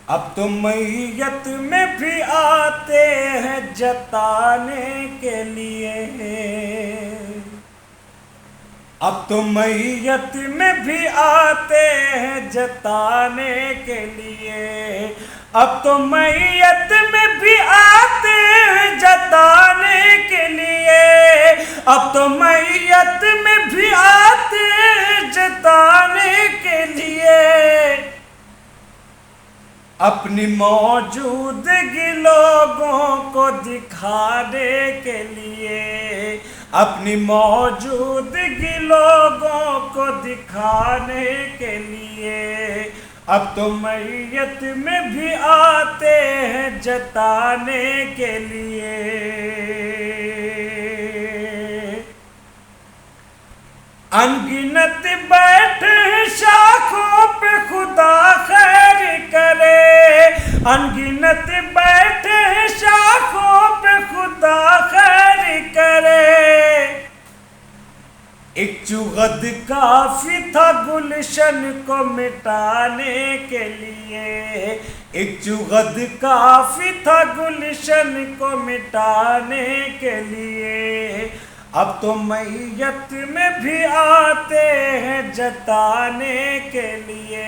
अब तो मैयत में भी आते हैं जताने के लिए। अब तो मैयत में भी आते हैं जताने के लिए। अब तो मैयत में भी आते हैं जताने के लिए। अब तो मैयत में भी आते हैं जताने के लिए। अपनी मौजूदगी लोगों को दिखाने के लिए। अपनी मौजूदगी लोगों को दिखाने के लिए। अब तो मैयत में भी आते हैं जताने के लिए। अनगिनत बैठे शाखों पे खुदा खैर करे। अनगिनत बैठे शाखों पे खुदा खैर करे। एक चुगद काफी था गुलशन को मिटाने के लिए। एक चुगद काफी था गुलशन को मिटाने के लिए। अब तो मैयत में भी आते हैं जताने के लिए।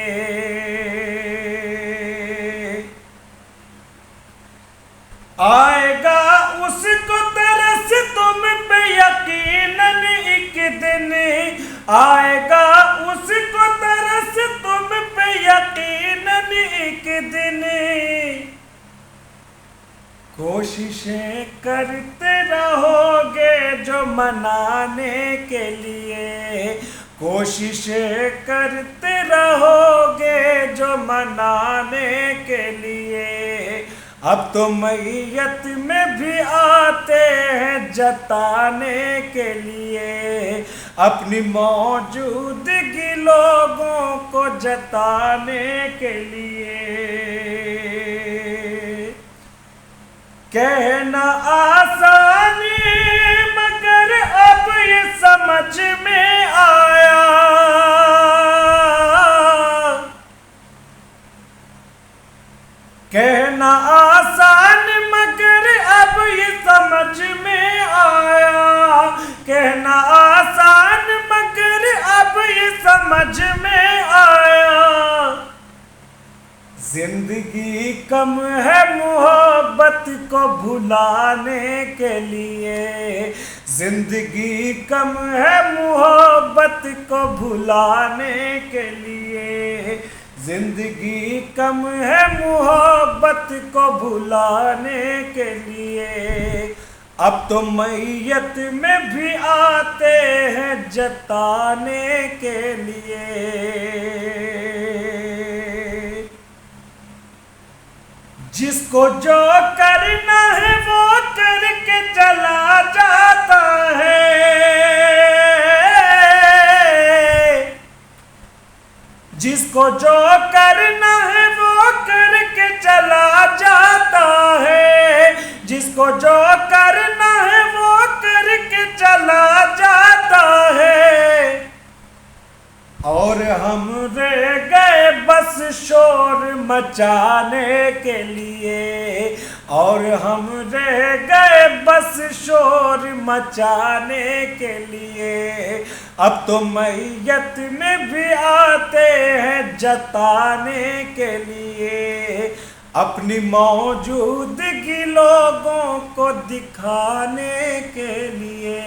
आएगा उसको तरस तुम पे यकीनन एक दिन। आएगा उसको तरस तुम पे यकीनन एक दिन। कोशिशें करते रहोगे जो मनाने के लिए। कोशिशें करते रहोगे जो मनाने के लिए। अब तो मैयत में भी आते हैं जताने के लिए। अपनी मौजूदगी लोगों को जताने के लिए। कहना आसानी मगर अब ये समझ में आया। कहना आसान मगर अब ये समझ में आया। कहना आसान मगर अब ये समझ में आया। जिंदगी कम है मोहब्बत को भुलाने के लिए। जिंदगी कम है मोहब्बत को भुलाने के लिए। जिंदगी कम है मोहब्बत को भुलाने के लिए। अब तो मैयत में भी आते हैं जताने के लिए। जिसको जो करना है वो करके चला जाता है। जिसको जो करना है वो करके चला जाता है। जिसको जो करना है वो करके चला जाता है। और हम रह गए बस शोर मचाने के लिए। और हम रह गए बस शोर मचाने के लिए। अब तो मैयत में भी आते हैं जताने के लिए। अपनी मौजूदगी लोगों को दिखाने के लिए।